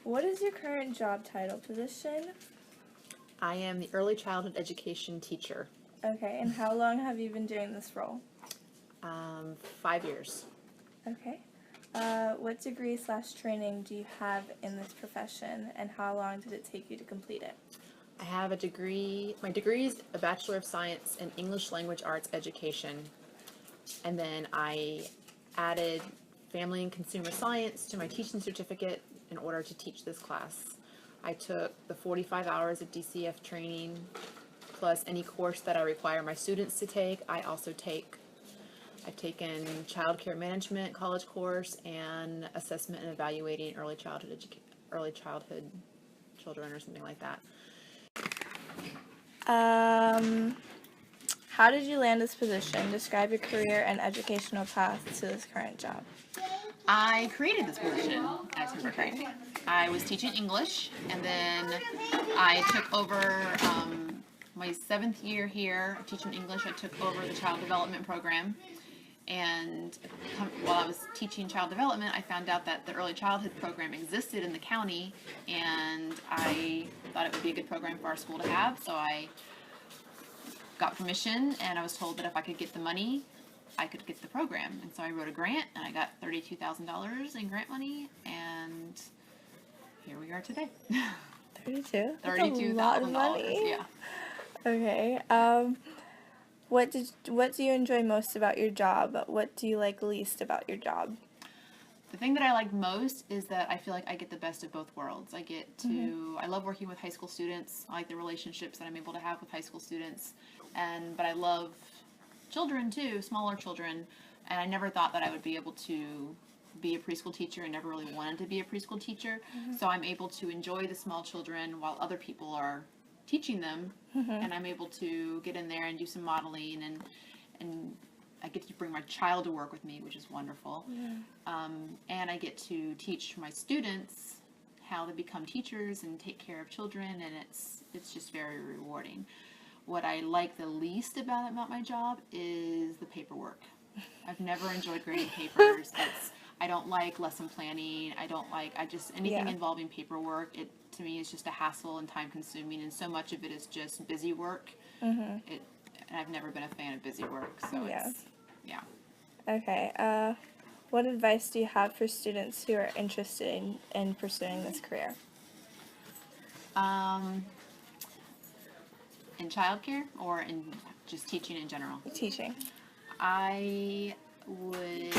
What is your current job title position? I am the early childhood education teacher. Okay, and how long have you been doing this role? 5 years. Okay. What degree/training do you have in this profession, and how long did it take you to complete it? I have a degree. My degree is a Bachelor of Science in English Language Arts Education. And then I added Family and Consumer Science to my teaching certificate in order to teach this class. I took the 45 hours of DCF training, plus any course that I require my students to take. I've taken child care management college course and assessment and evaluating early childhood children or something like that. How did you land this position? Describe your career and educational path to this current job. I created this position at Timber Creek. I was teaching English, and then I took over my 7th year here of teaching English. I took over the child development program, and while I was teaching child development, I found out that the early childhood program existed in the county, and I thought it would be a good program for our school to have, so I got permission, and I was told that if I could get the money, I could get the program. And so I wrote a grant, and I got $32,000 in grant money, and here we are today. 32? $32,000, yeah. Okay. What do you enjoy most about your job? What do you like least about your job? The thing that I like most is that I feel like I get the best of both worlds. I love working with high school students. I like the relationships that I'm able to have with high school students. But I love children too, smaller children. And I never thought that I would be able to be a preschool teacher. I never really wanted to be a preschool teacher. So I'm able to enjoy the small children while other people are teaching them. And I'm able to get in there and do some modeling, and I get to bring my child to work with me, which is wonderful. And I get to teach my students how to become teachers and take care of children, and it's just very rewarding. What I like the least about my job is the paperwork. I've never enjoyed grading papers. I don't like lesson planning. Anything involving paperwork. It to me is just a hassle and time consuming, and so much of it is just busy work. And I've never been a fan of busy work, so yeah. Okay. What advice do you have for students who are interested in pursuing this career? In childcare or in just teaching in general? Teaching. I would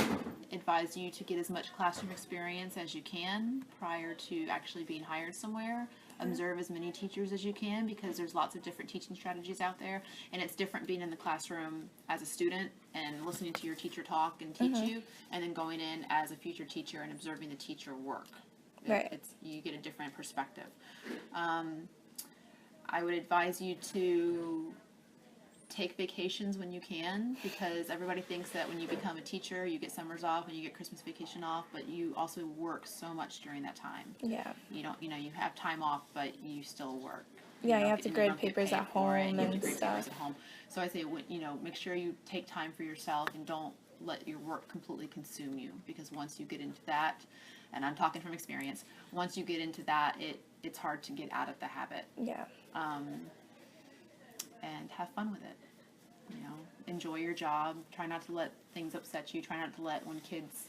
advise you to get as much classroom experience as you can prior to actually being hired somewhere. Observe as many teachers as you can, because there's lots of different teaching strategies out there, and it's different being in the classroom as a student and listening to your teacher talk and teach you, and then going in as a future teacher and observing the teacher work. You get a different perspective. I would advise you to take vacations when you can, because everybody thinks that when you become a teacher, you get summers off and you get Christmas vacation off, but you also work so much during that time. Yeah. You have time off, but you still work. You have to grade papers at home and stuff. So I say, make sure you take time for yourself and don't let your work completely consume you, because once you get into that, and I'm talking from experience, once you get into that, it's hard to get out of the habit. Yeah. And have fun with it. Enjoy your job. Try not to let things upset you. Try not to let when kids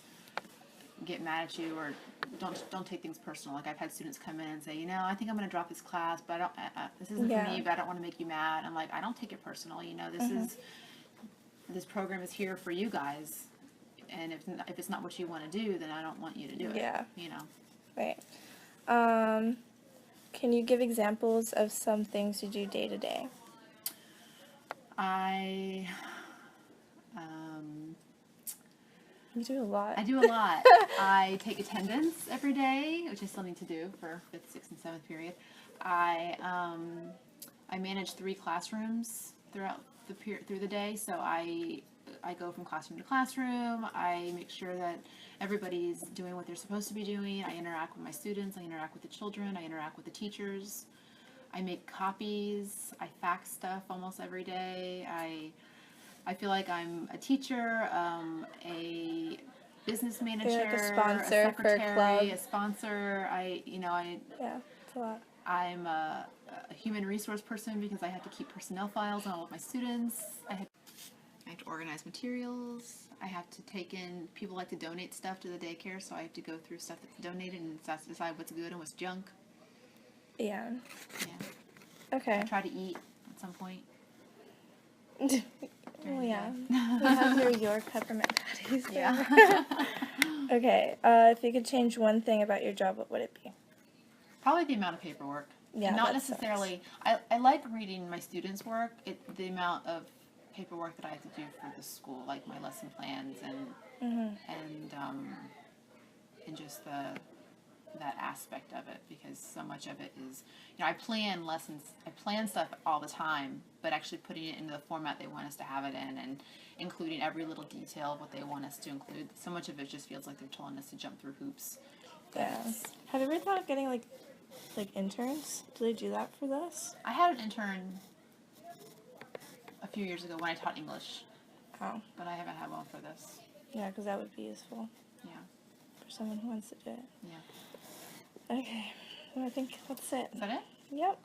get mad at you, or don't take things personal. Like, I've had students come in and say, I think I'm going to drop this class, but this isn't for me, but I don't want to make you mad. I'm like, I don't take it personal. This program is here for you guys, and if it's not what you want to do, then I don't want you to do it. Yeah. Right. Can you give examples of some things you do day to day? You do a lot. I do a lot. I take attendance every day, which I still need to do for 5th, 6th, and 7th period. I manage 3 classrooms throughout through the day, so I go from classroom to classroom. I make sure that everybody's doing what they're supposed to be doing. I interact with my students. I interact with the children. I interact with the teachers. I make copies. I fax stuff almost every day. I feel like I'm a teacher, a business manager, You're like a a sponsor for a club. secretary, a sponsor. Yeah, it's a lot. I'm a human resource person because I have to keep personnel files on all of my students. I have to organize materials. I have to take in, people like to donate stuff to the daycare, so I have to go through stuff that's donated and decide what's good and what's junk. Yeah. Yeah. Okay. I try to eat at some point. Well, yeah. You have your peppermint patties there. Yeah. Okay. If you could change one thing about your job, what would it be? Probably the amount of paperwork. Yeah, And not that necessarily. I like reading my students' work. The amount of paperwork that I have to do for the school, like my lesson plans and just that aspect of it, because so much of it is, I plan lessons, I plan stuff all the time, but actually putting it into the format they want us to have it in and including every little detail of what they want us to include. So much of it just feels like they're telling us to jump through hoops. Yeah. Have you ever thought of getting like interns? Do they do that for this? I had an intern a few years ago when I taught English, Oh. but I haven't had one for this. Yeah, because that would be useful. Yeah. For someone who wants to do it. Yeah. Okay. Well, I think that's it. Is that it? Yep.